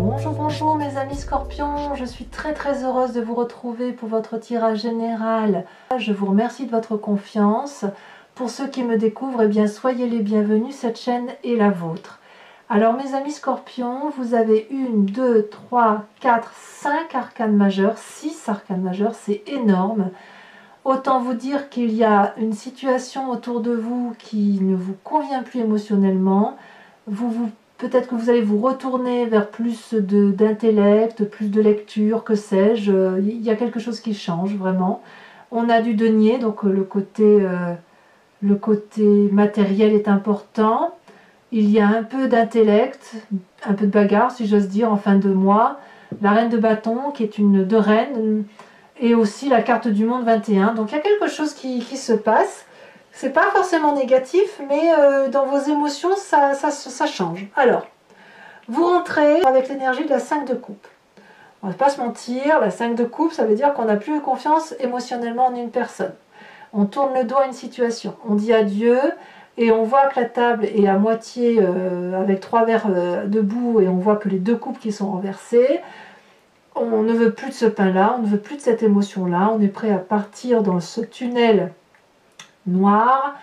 Bonjour, bonjour mes amis scorpions, je suis très heureuse de vous retrouver pour votre tirage général. Je vous remercie de votre confiance. Pour ceux qui me découvrent, eh bien soyez les bienvenus, cette chaîne est la vôtre. Alors mes amis scorpions, vous avez 1, 2, 3, 4, 5 arcanes majeures, 6 arcanes majeures, c'est énorme. Autant vous dire qu'il y a une situation autour de vous qui ne vous convient plus émotionnellement. Peut-être que vous allez vous retourner vers plus d'intellect, plus de lecture, que sais-je. Il y a quelque chose qui change vraiment. On a du denier, donc le côté matériel est important. Il y a un peu d'intellect, un peu de bagarre si j'ose dire en fin de mois. La reine de bâton qui est une de reine et aussi la carte du monde 21. Donc il y a quelque chose qui se passe. C'est pas forcément négatif, mais dans vos émotions, ça change. Alors, vous rentrez avec l'énergie de la 5 de coupe. On ne va pas se mentir, la 5 de coupe, ça veut dire qu'on n'a plus confiance émotionnellement en une personne. On tourne le dos à une situation, on dit adieu, et on voit que la table est à moitié avec 3 verres debout, et on voit que les 2 coupes qui sont renversées. On ne veut plus de ce pain-là, on ne veut plus de cette émotion-là, on est prêt à partir dans ce tunnel noir,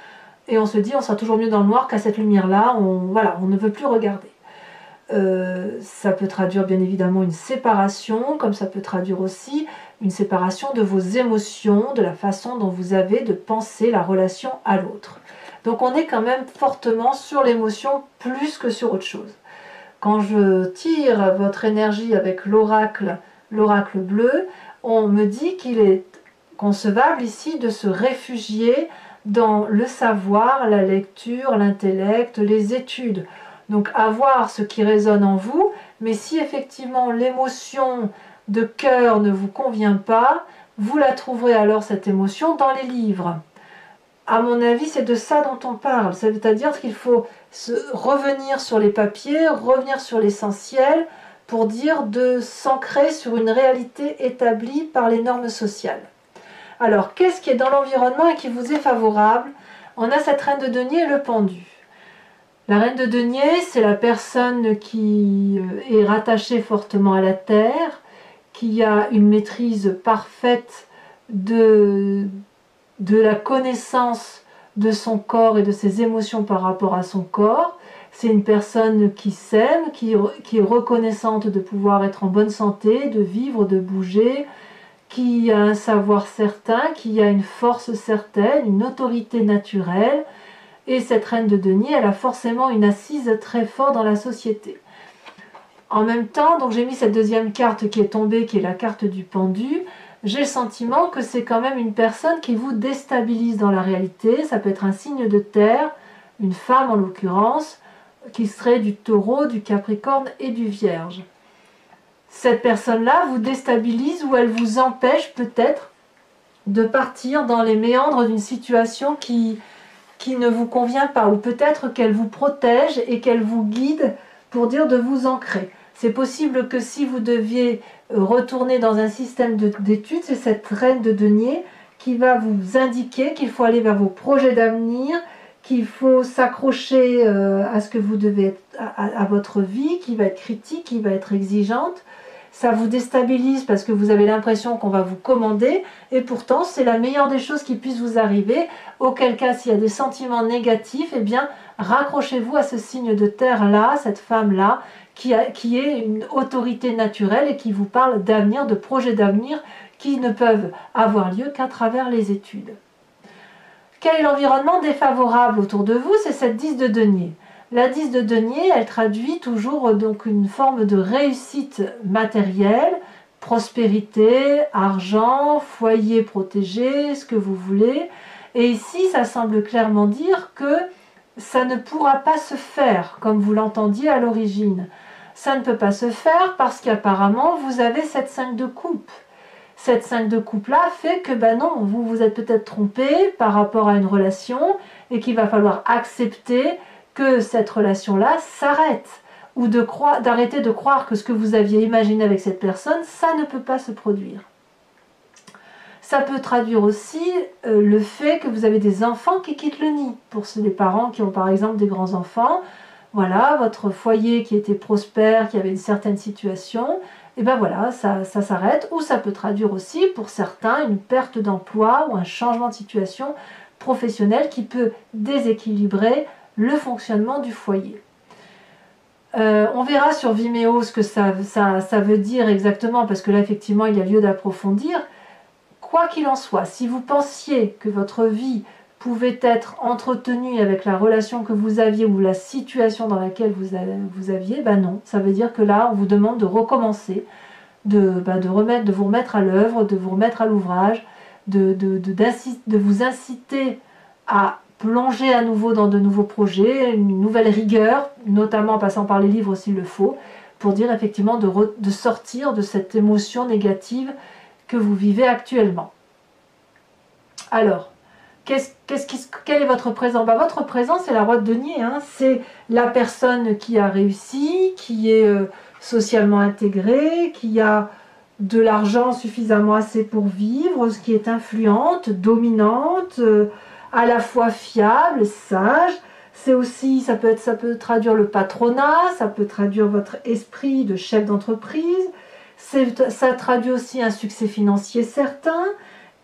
et on se dit on sera toujours mieux dans le noir qu'à cette lumière-là, on ne veut plus regarder. Ça peut traduire bien évidemment une séparation, comme ça peut traduire aussi une séparation de vos émotions, de la façon dont vous avez de penser la relation à l'autre. Donc on est quand même fortement sur l'émotion plus que sur autre chose. Quand je tire votre énergie avec l'oracle bleu, on me dit qu'il est concevable ici de se réfugier dans le savoir, la lecture, l'intellect, les études. Donc à voir ce qui résonne en vous, mais si effectivement l'émotion de cœur ne vous convient pas, vous la trouverez alors cette émotion dans les livres. À mon avis, c'est de ça dont on parle, c'est-à-dire qu'il faut revenir sur les papiers, revenir sur l'essentiel, pour dire de s'ancrer sur une réalité établie par les normes sociales. Alors, qu'est-ce qui est dans l'environnement et qui vous est favorable? On a cette reine de denier et le pendu. La reine de denier, c'est la personne qui est rattachée fortement à la terre, qui a une maîtrise parfaite de la connaissance de son corps et de ses émotions par rapport à son corps. C'est une personne qui s'aime, qui est reconnaissante de pouvoir être en bonne santé, de vivre, de bouger, qui a un savoir certain, qui a une force certaine, une autorité naturelle. Et cette reine de denier, elle a forcément une assise très forte dans la société. En même temps, donc j'ai mis cette deuxième carte qui est tombée, qui est la carte du pendu. J'ai le sentiment que c'est quand même une personne qui vous déstabilise dans la réalité. Ça peut être un signe de terre, une femme en l'occurrence, qui serait du taureau, du capricorne et du vierge. Cette personne-là vous déstabilise ou elle vous empêche peut-être de partir dans les méandres d'une situation qui ne vous convient pas, ou peut-être qu'elle vous protège et qu'elle vous guide pour dire de vous ancrer. C'est possible que si vous deviez retourner dans un système d'études, c'est cette reine de denier qui va vous indiquer qu'il faut aller vers vos projets d'avenir, qu'il faut s'accrocher à ce que vous devez être, à votre vie, qui va être critique, qui va être exigeante. Ça vous déstabilise parce que vous avez l'impression qu'on va vous commander, et pourtant c'est la meilleure des choses qui puisse vous arriver, auquel cas s'il y a des sentiments négatifs, eh bien raccrochez-vous à ce signe de terre-là, cette femme-là, qui est une autorité naturelle et qui vous parle d'avenir, de projets d'avenir qui ne peuvent avoir lieu qu'à travers les études. Quel est l'environnement défavorable autour de vous? C'est cette 10 de denier. La 10 de denier, elle traduit toujours donc une forme de réussite matérielle, prospérité, argent, foyer protégé, ce que vous voulez. Et ici, ça semble clairement dire que ça ne pourra pas se faire comme vous l'entendiez à l'origine. Ça ne peut pas se faire parce qu'apparemment, vous avez cette 5 de coupe. Cette 5 de coupe-là fait que, ben non, vous vous êtes peut-être trompé par rapport à une relation et qu'il va falloir accepter que cette relation-là s'arrête, ou d'arrêter de croire que ce que vous aviez imaginé avec cette personne, ça ne peut pas se produire. Ça peut traduire aussi le fait que vous avez des enfants qui quittent le nid. Pour les parents qui ont par exemple des grands-enfants, voilà, votre foyer qui était prospère, qui avait une certaine situation, et ben voilà, ça s'arrête, ou ça peut traduire aussi pour certains une perte d'emploi ou un changement de situation professionnelle qui peut déséquilibrer le fonctionnement du foyer. On verra sur Vimeo ce que ça veut dire exactement, parce que là effectivement il y a lieu d'approfondir. Quoi qu'il en soit, si vous pensiez que votre vie pouvait être entretenue avec la relation que vous aviez ou la situation dans laquelle vous aviez, ben non, ça veut dire que là on vous demande de recommencer, de vous remettre à l'œuvre, de vous remettre à l'ouvrage, de vous inciter à plonger à nouveau dans de nouveaux projets, une nouvelle rigueur, notamment en passant par les livres s'il le faut, pour dire effectivement de sortir de cette émotion négative que vous vivez actuellement. Alors, quel est votre présent? Votre présent, c'est la roue de denier, hein. C'est la personne qui a réussi, qui est socialement intégrée, qui a de l'argent suffisamment assez pour vivre, qui est influente, dominante, à la fois fiable, sage. C'est aussi, ça peut traduire le patronat, ça peut traduire votre esprit de chef d'entreprise, ça traduit aussi un succès financier certain,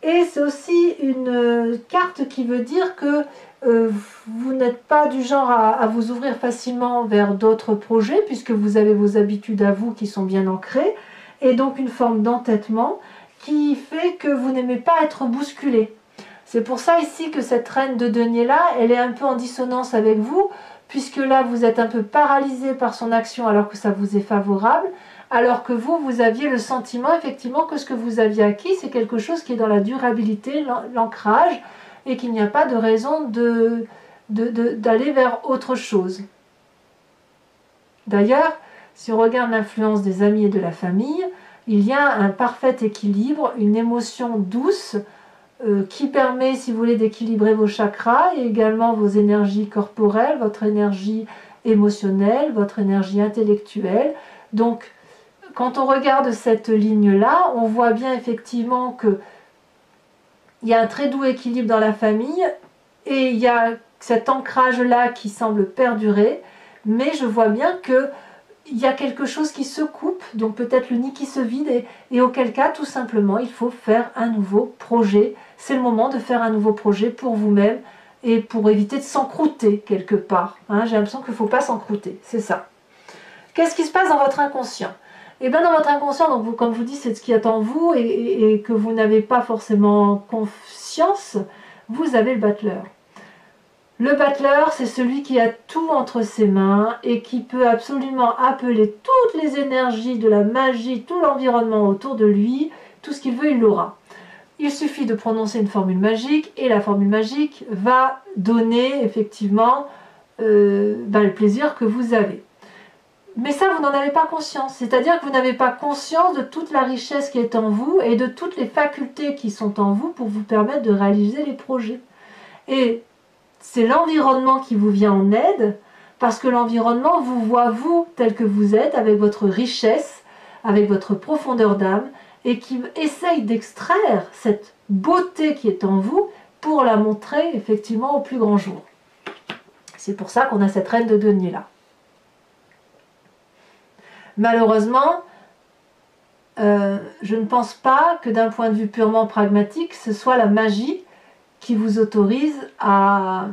et c'est aussi une carte qui veut dire que vous n'êtes pas du genre à vous ouvrir facilement vers d'autres projets, puisque vous avez vos habitudes à vous qui sont bien ancrées, et donc une forme d'entêtement qui fait que vous n'aimez pas être bousculé. C'est pour ça ici que cette reine de denier là, elle est un peu en dissonance avec vous, puisque là vous êtes un peu paralysé par son action alors que ça vous est favorable, alors que vous aviez le sentiment effectivement que ce que vous aviez acquis, c'est quelque chose qui est dans la durabilité, l'ancrage, et qu'il n'y a pas de raison d'aller vers autre chose. D'ailleurs, si on regarde l'influence des amis et de la famille, il y a un parfait équilibre, une émotion douce, qui permet, si vous voulez, d'équilibrer vos chakras et également vos énergies corporelles, votre énergie émotionnelle, votre énergie intellectuelle. Donc, quand on regarde cette ligne-là, on voit bien effectivement qu'il y a un très doux équilibre dans la famille et il y a cet ancrage-là qui semble perdurer, mais je vois bien que il y a quelque chose qui se coupe, donc peut-être le nid qui se vide, et auquel cas, tout simplement, il faut faire un nouveau projet. C'est le moment de faire un nouveau projet pour vous-même et pour éviter de s'encrouter quelque part. Hein, j'ai l'impression qu'il ne faut pas s'encrouter, c'est ça. Qu'est-ce qui se passe dans votre inconscient? Et bien dans votre inconscient, donc vous, comme je vous dis, c'est ce qui est en vous et que vous n'avez pas forcément conscience, vous avez le battleur. Le battleur, c'est celui qui a tout entre ses mains et qui peut absolument appeler toutes les énergies de la magie, tout l'environnement autour de lui, tout ce qu'il veut, il l'aura. Il suffit de prononcer une formule magique et la formule magique va donner effectivement le plaisir que vous avez. Mais ça, vous n'en avez pas conscience. C'est-à-dire que vous n'avez pas conscience de toute la richesse qui est en vous et de toutes les facultés qui sont en vous pour vous permettre de réaliser les projets. Et c'est l'environnement qui vous vient en aide, parce que l'environnement vous voit vous tel que vous êtes, avec votre richesse, avec votre profondeur d'âme, et qui essaye d'extraire cette beauté qui est en vous pour la montrer effectivement au plus grand jour. C'est pour ça qu'on a cette reine de denier là. Malheureusement, je ne pense pas que d'un point de vue purement pragmatique, ce soit la magie qui vous autorise à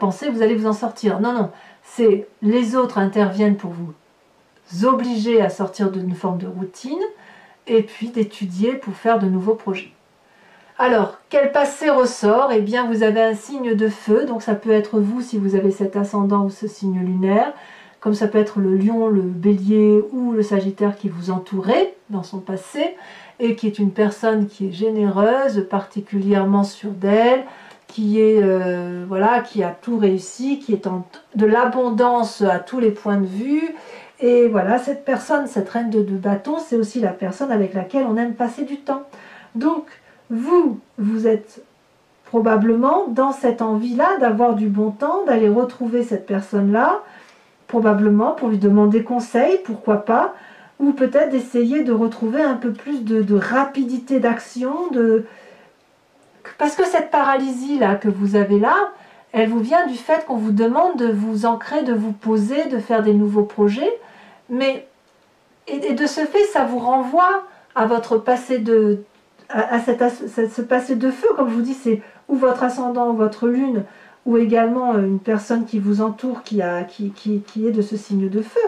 penser que vous allez vous en sortir. Non, non, c'est les autres interviennent pour vous obliger à sortir d'une forme de routine et puis d'étudier pour faire de nouveaux projets. Alors, quel passé ressort? Eh bien, vous avez un signe de feu, donc ça peut être vous si vous avez cet ascendant ou ce signe lunaire, comme ça peut être le lion, le bélier ou le sagittaire qui vous entourait dans son passé, et qui est une personne qui est généreuse, particulièrement sûre d'elle, qui est qui a tout réussi, qui est de l'abondance à tous les points de vue. Et voilà, cette personne, cette reine de bâton, c'est aussi la personne avec laquelle on aime passer du temps. Donc, vous êtes probablement dans cette envie-là d'avoir du bon temps, d'aller retrouver cette personne-là, probablement pour lui demander conseil, pourquoi pas, ou peut-être d'essayer de retrouver un peu plus de rapidité d'action, parce que cette paralysie là que vous avez là, elle vous vient du fait qu'on vous demande de vous ancrer, de vous poser, de faire des nouveaux projets, mais et de ce fait, ça vous renvoie à votre passé ce passé de feu, comme je vous dis, c'est ou votre ascendant ou votre lune, ou également une personne qui vous entoure qui est de ce signe de feu,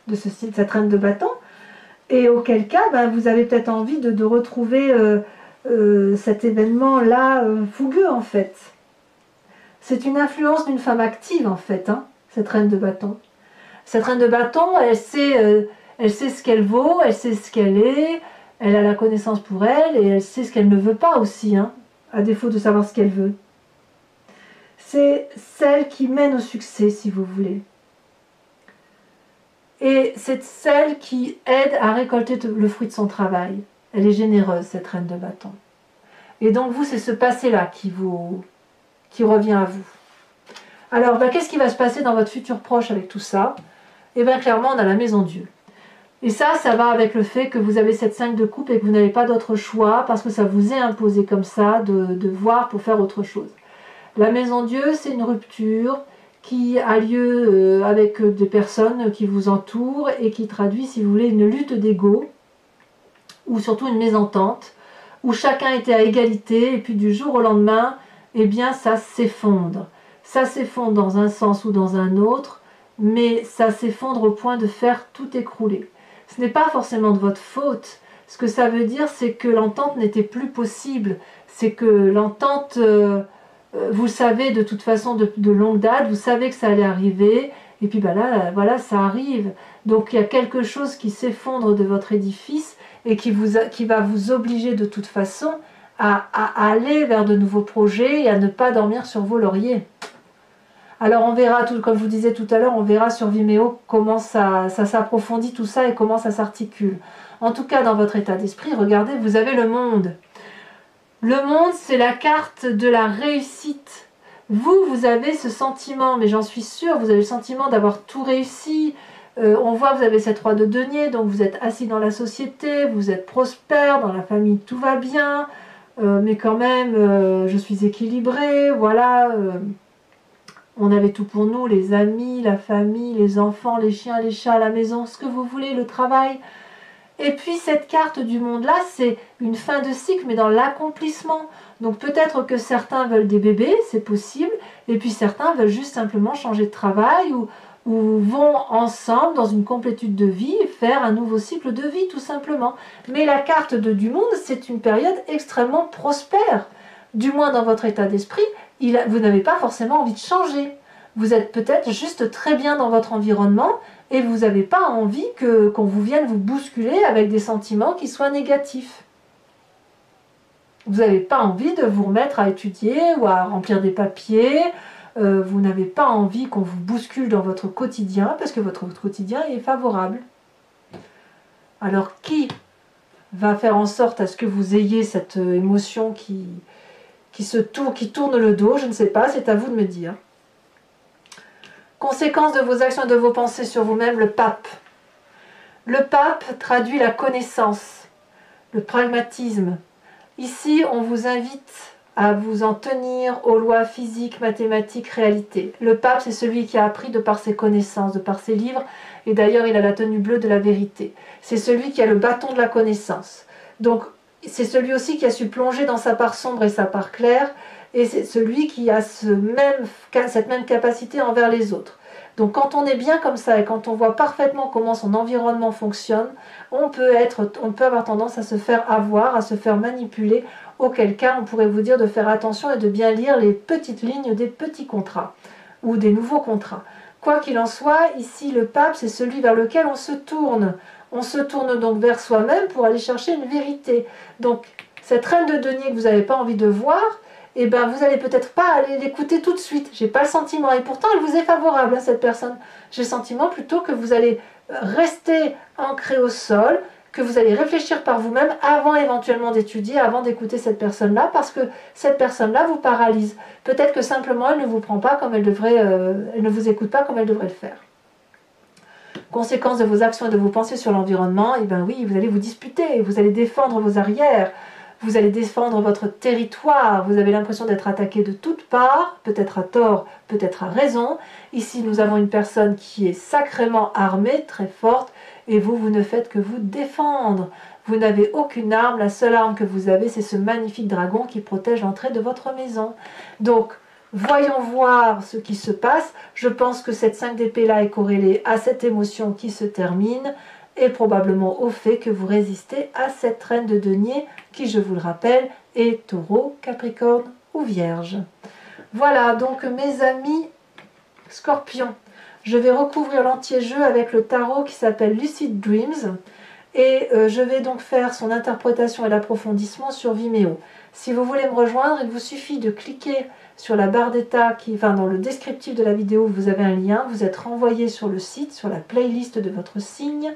de cette reine de bâton, et auquel cas, ben, vous avez peut-être envie de retrouver cet événement-là fougueux, en fait. C'est une influence d'une femme active, en fait, hein, cette reine de bâton. Cette reine de bâton, elle sait ce qu'elle vaut, elle sait ce qu'elle est, elle a la connaissance pour elle, et elle sait ce qu'elle ne veut pas aussi, hein, à défaut de savoir ce qu'elle veut. C'est celle qui mène au succès, si vous voulez. Et c'est celle qui aide à récolter le fruit de son travail. Elle est généreuse, cette reine de bâton. Et donc vous, c'est ce passé-là qui revient à vous. Alors, ben, qu'est-ce qui va se passer dans votre futur proche avec tout ça? Et bien clairement, on a la maison Dieu. Et ça va avec le fait que vous avez cette 5 de coupe et que vous n'avez pas d'autre choix parce que ça vous est imposé comme ça de voir pour faire autre chose. La maison Dieu, c'est une rupture qui a lieu avec des personnes qui vous entourent et qui traduit, si vous voulez, une lutte d'ego ou surtout une mésentente où chacun était à égalité et puis du jour au lendemain, eh bien ça s'effondre. Ça s'effondre dans un sens ou dans un autre, mais ça s'effondre au point de faire tout écrouler. Ce n'est pas forcément de votre faute. Ce que ça veut dire, c'est que l'entente n'était plus possible. C'est que l'entente, vous le savez de toute façon de longue date, vous savez que ça allait arriver, et puis ben là, voilà, ça arrive. Donc il y a quelque chose qui s'effondre de votre édifice et qui va vous obliger de toute façon à aller vers de nouveaux projets et à ne pas dormir sur vos lauriers. Alors on verra, comme je vous disais tout à l'heure, on verra sur Vimeo comment ça s'approfondit tout ça et comment ça s'articule. En tout cas, dans votre état d'esprit, regardez, vous avez le monde. Le monde, c'est la carte de la réussite. Vous avez ce sentiment, mais j'en suis sûre, vous avez le sentiment d'avoir tout réussi. On voit que vous avez cette roi de denier, donc vous êtes assis dans la société, vous êtes prospère, dans la famille tout va bien, mais quand même, je suis équilibrée, voilà. On avait tout pour nous, les amis, la famille, les enfants, les chiens, les chats, la maison, ce que vous voulez, le travail. Et puis cette carte du monde-là, c'est une fin de cycle, mais dans l'accomplissement. Donc peut-être que certains veulent des bébés, c'est possible, et puis certains veulent juste simplement changer de travail ou vont ensemble, dans une complétude de vie, faire un nouveau cycle de vie, tout simplement. Mais la carte du monde, c'est une période extrêmement prospère. Du moins dans votre état d'esprit, vous n'avez pas forcément envie de changer. Vous êtes peut-être juste très bien dans votre environnement et vous n'avez pas envie qu'on vous vienne vous bousculer avec des sentiments qui soient négatifs. Vous n'avez pas envie de vous remettre à étudier ou à remplir des papiers. Vous n'avez pas envie qu'on vous bouscule dans votre quotidien parce que votre quotidien est favorable. Alors qui va faire en sorte à ce que vous ayez cette émotion qui tourne le dos? Je ne sais pas, c'est à vous de me dire. Conséquence de vos actions et de vos pensées sur vous-même, le pape. Le pape traduit la connaissance, le pragmatisme. Ici, on vous invite à vous en tenir aux lois physiques, mathématiques, réalité. Le pape, c'est celui qui a appris de par ses connaissances, de par ses livres, et d'ailleurs, il a la tenue bleue de la vérité. C'est celui qui a le bâton de la connaissance. Donc, c'est celui aussi qui a su plonger dans sa part sombre et sa part claire, et c'est celui qui a cette même capacité envers les autres. Donc quand on est bien comme ça et quand on voit parfaitement comment son environnement fonctionne, on peut avoir tendance à se faire avoir, à se faire manipuler, auquel cas on pourrait vous dire de faire attention et de bien lire les petites lignes des petits contrats ou des nouveaux contrats. Quoi qu'il en soit, ici le pape, c'est celui vers lequel on se tourne. On se tourne donc vers soi-même pour aller chercher une vérité. Donc cette reine de denier que vous n'avez pas envie de voir, eh ben, vous n'allez peut-être pas aller l'écouter tout de suite. J'ai pas le sentiment. Et pourtant, elle vous est favorable, hein, cette personne. J'ai le sentiment plutôt que vous allez rester ancré au sol, que vous allez réfléchir par vous-même avant éventuellement d'étudier, avant d'écouter cette personne-là, parce que cette personne-là vous paralyse. Peut-être que simplement, elle ne vous prend pas comme elle devrait, elle ne vous écoute pas comme elle devrait le faire. Conséquence de vos actions et de vos pensées sur l'environnement, eh ben oui, vous allez vous disputer, vous allez défendre vos arrières. vous allez défendre votre territoire, vous avez l'impression d'être attaqué de toutes parts, peut-être à tort, peut-être à raison. Ici, nous avons une personne qui est sacrément armée, très forte, et vous ne faites que vous défendre. Vous n'avez aucune arme, la seule arme que vous avez, c'est ce magnifique dragon qui protège l'entrée de votre maison. Donc, voyons voir ce qui se passe. Je pense que cette 5 d'épée là est corrélée à cette émotion qui se termine et probablement au fait que vous résistez à cette reine de denier qui, je vous le rappelle, est taureau, capricorne ou vierge. Voilà donc mes amis scorpions. Je vais recouvrir l'entier-jeu avec le tarot qui s'appelle Lucid Dreams et je vais donc faire son interprétation et l'approfondissement sur Vimeo. Si vous voulez me rejoindre, il vous suffit de cliquer sur la barre d'état dans le descriptif de la vidéo, vous avez un lien, vous êtes renvoyé sur le site, sur la playlist de votre signe.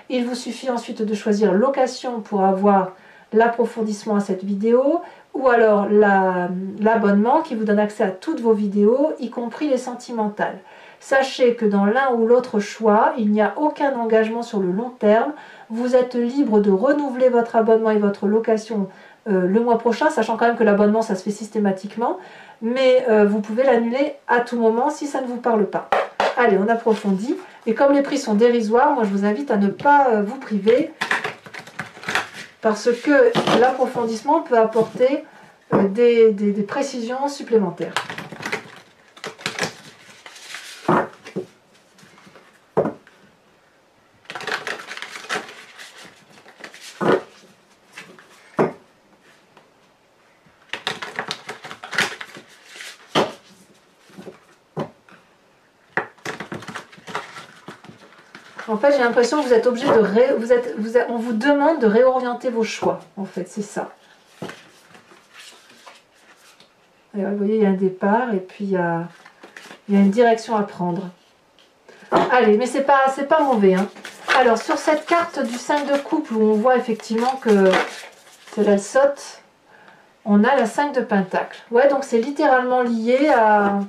Il vous suffit ensuite de choisir location pour avoir l'approfondissement à cette vidéo ou alors l'abonnement qui vous donne accès à toutes vos vidéos, y compris les sentimentales. Sachez que dans l'un ou l'autre choix, il n'y a aucun engagement sur le long terme. Vous êtes libre de renouveler votre abonnement et votre location le mois prochain, sachant quand même que l'abonnement, ça se fait systématiquement. Mais vous pouvez l'annuler à tout moment si ça ne vous parle pas. Allez, on approfondit. Et comme les prix sont dérisoires, moi je vous invite à ne pas vous priver parce que l'approfondissement peut apporter des précisions supplémentaires. En fait, j'ai l'impression que vous êtes obligé de on vous demande de réorienter vos choix. En fait, c'est ça. Et vous voyez, il y a un départ et puis il y a une direction à prendre. Allez, mais c'est pas mauvais. Hein. Alors, sur cette carte du 5 de coupe, où on voit effectivement que celle-là, elle saute, on a la 5 de pentacle. Ouais, donc c'est littéralement lié à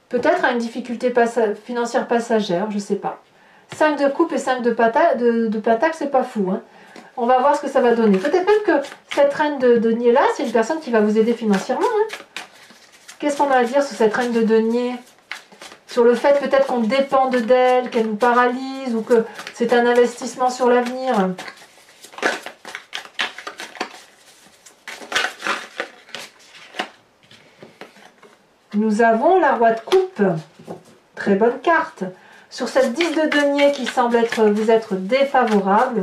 peut-être à une difficulté financière passagère, je sais pas. 5 de coupe et 5 de pentacle, c'est pas fou. Hein. On va voir ce que ça va donner. Peut-être même que cette reine de denier là, c'est une personne qui va vous aider financièrement. Hein. Qu'est-ce qu'on a à dire sur cette reine de denier? Sur le fait peut-être qu'on dépende d'elle, qu'elle nous paralyse ou que c'est un investissement sur l'avenir. Nous avons la roi de coupe. Très bonne carte. Sur cette 10 de denier qui semble vous être défavorable,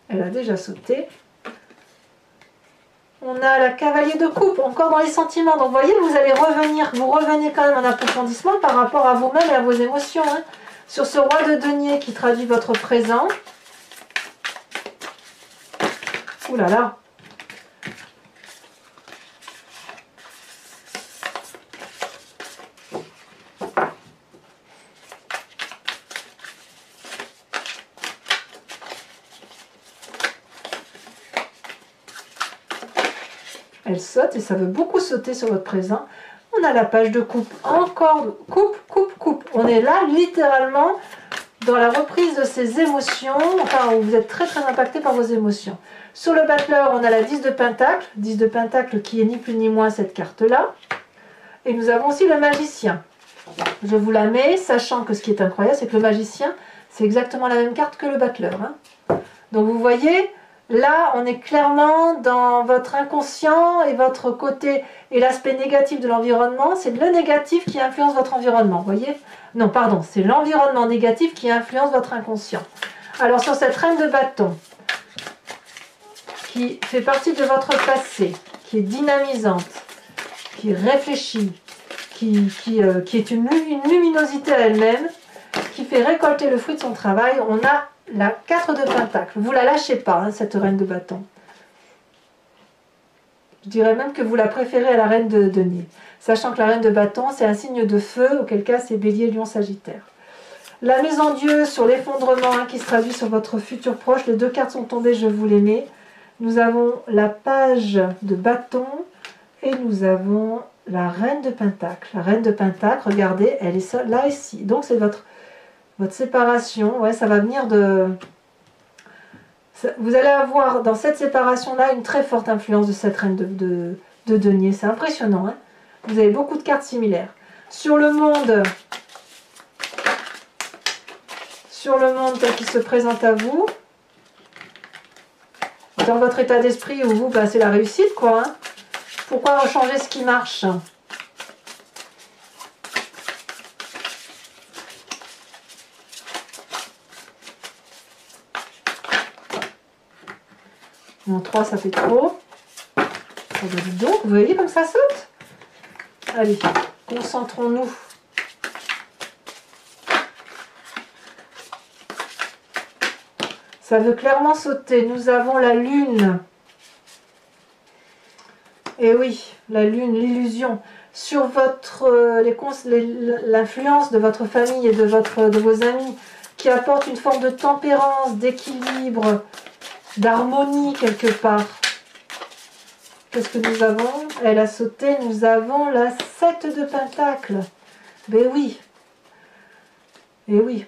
elle a déjà sauté. On a la cavalier de coupe, encore dans les sentiments. Donc vous voyez, vous revenez quand même en approfondissement par rapport à vous-même et à vos émotions. Hein. Sur ce roi de denier qui traduit votre présent. Ouh là là. Elle saute et ça veut beaucoup sauter sur votre présent. On a la page de coupe, encore coupe, coupe, coupe. On est là littéralement dans la reprise de ces émotions, enfin où vous êtes très très impacté par vos émotions. Sur le battleur, on a la 10 de pentacle qui est ni plus ni moins cette carte-là. Et nous avons aussi le magicien. Je vous la mets, sachant que ce qui est incroyable, c'est que le magicien, c'est exactement la même carte que le battleur. Hein. Donc vous voyez... Là, on est clairement dans votre inconscient et votre côté et l'aspect négatif de l'environnement. C'est le négatif qui influence votre environnement, vous voyez? Non, pardon, c'est l'environnement négatif qui influence votre inconscient. Alors, sur cette reine de bâton, qui fait partie de votre passé, qui est dynamisante, qui réfléchit, qui est une luminosité à elle-même, qui fait récolter le fruit de son travail, on a la 4 de pentacle. Vous la lâchez pas, hein, cette reine de bâton. Je dirais même que vous la préférez à la reine de denier. Sachant que la reine de bâton, c'est un signe de feu, auquel cas c'est bélier, lion, sagittaire. La mise en Dieu sur l'effondrement hein, qui se traduit sur votre futur proche. Les deux cartes sont tombées, je vous les mets. Nous avons la page de bâton et nous avons la reine de pentacle. La reine de pentacle, regardez, elle est là ici. Donc c'est votre séparation, ouais, ça va venir de... Vous allez avoir dans cette séparation-là une très forte influence de cette reine de denier. C'est impressionnant, hein. Vous avez beaucoup de cartes similaires. Sur le monde tel qu'il se présente à vous, dans votre état d'esprit où vous, c'est la réussite, quoi. Hein. Pourquoi changer ce qui marche? Non, 3, ça fait trop. Oh, ben dis donc, vous voyez comme ça saute? Allez, concentrons-nous. Ça veut clairement sauter. Nous avons la lune. Et oui, la lune, l'illusion. Sur l'influence de votre famille et de vos amis, qui apporte une forme de tempérance, d'équilibre, d'harmonie quelque part. Qu'est-ce que nous avons? Elle a sauté. Nous avons la 7 de Pentacles. Ben oui. Et oui.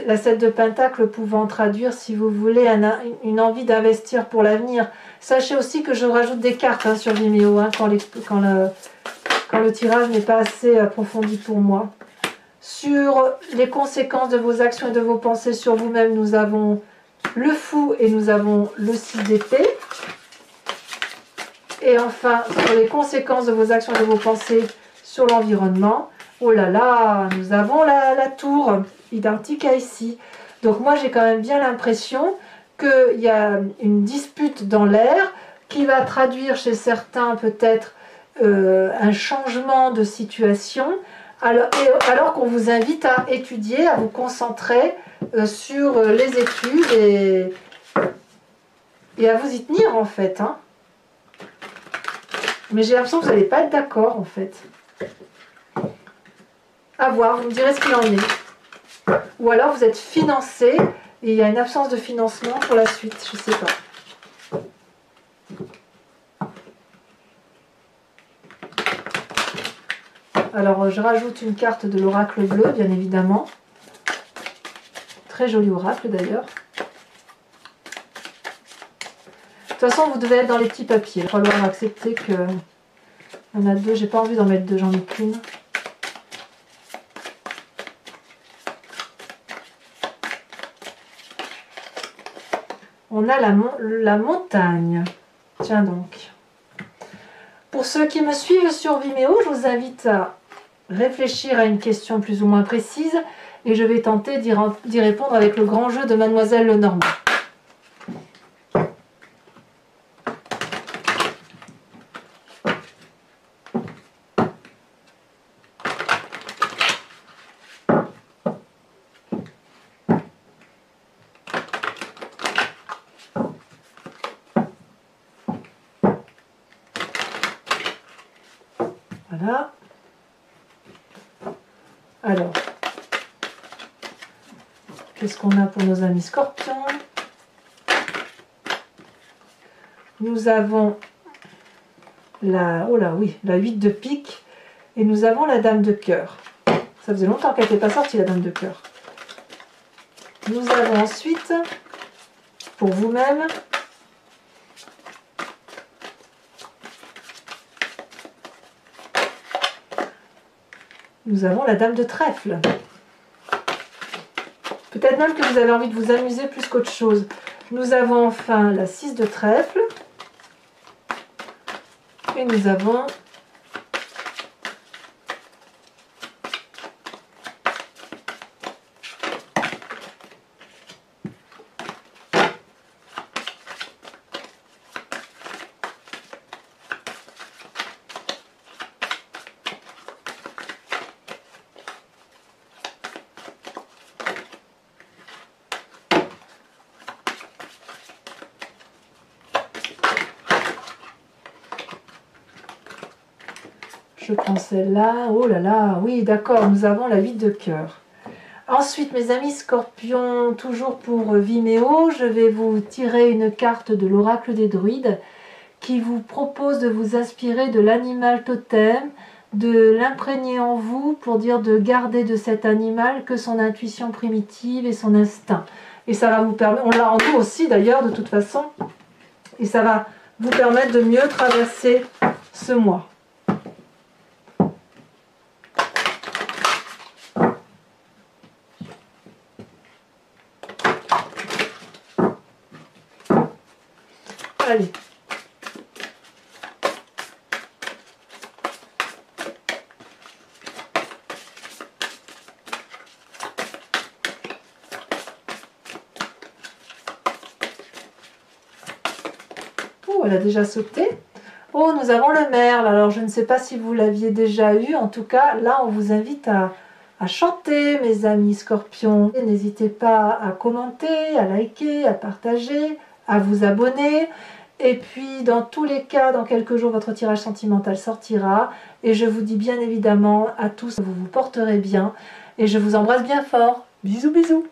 La 7 de Pentacle pouvant traduire, si vous voulez, une envie d'investir pour l'avenir. Sachez aussi que je rajoute des cartes sur Vimeo quand le tirage n'est pas assez approfondi pour moi. Sur les conséquences de vos actions et de vos pensées sur vous-même, nous avons le fou et nous avons le 6 d'épée. Et enfin, sur les conséquences de vos actions et de vos pensées sur l'environnement, oh là là, nous avons la tour identique à ici. Donc moi j'ai quand même bien l'impression qu'il y a une dispute dans l'air qui va traduire chez certains peut-être un changement de situation, alors qu'on vous invite à étudier, à vous concentrer sur les études et à vous y tenir en fait. Hein. Mais j'ai l'impression que vous n'allez pas être d'accord en fait. À voir, vous me direz ce qu'il en est. Ou alors vous êtes financé et il y a une absence de financement pour la suite, je ne sais pas. Alors je rajoute une carte de l'oracle bleu, bien évidemment. Très joli oracle d'ailleurs. De toute façon, vous devez être dans les petits papiers. Il va falloir accepter que... Il y en a deux, j'ai pas envie d'en mettre deux, j'en ai qu'une. On a la montagne. Tiens donc. Pour ceux qui me suivent sur Vimeo, je vous invite à réfléchir à une question plus ou moins précise et je vais tenter d'y répondre avec le grand jeu de Mademoiselle Lenormand. Voilà. Alors, qu'est-ce qu'on a pour nos amis scorpions? Nous avons la 8 de pique et nous avons la dame de cœur. Ça faisait longtemps qu'elle n'était pas sortie, la dame de cœur. Nous avons ensuite, pour vous-même, nous avons la dame de trèfle. Peut-être même que vous avez envie de vous amuser plus qu'autre chose. Nous avons enfin la 6 de trèfle. Et nous avons je prends celle-là. Oh là là, oui, d'accord, nous avons la 8 de cœur. Ensuite, mes amis scorpions, toujours pour Vimeo, je vais vous tirer une carte de l'oracle des druides qui vous propose de vous inspirer de l'animal totem de l'imprégner en vous pour dire de garder de cet animal que son intuition primitive et son instinct. Et ça va vous permettre, on l'a en nous aussi d'ailleurs de toute façon, et ça va vous permettre de mieux traverser ce mois. Allez. Oh, elle a déjà sauté. Oh, nous avons le merle. Alors, je ne sais pas si vous l'aviez déjà eu. En tout cas, là, on vous invite à chanter, mes amis scorpions. N'hésitez pas à commenter, à liker, à partager, à vous abonner. Et puis, dans tous les cas, dans quelques jours, votre tirage sentimental sortira. Et je vous dis bien évidemment à tous, vous vous porterez bien. Et je vous embrasse bien fort. Bisous, bisous.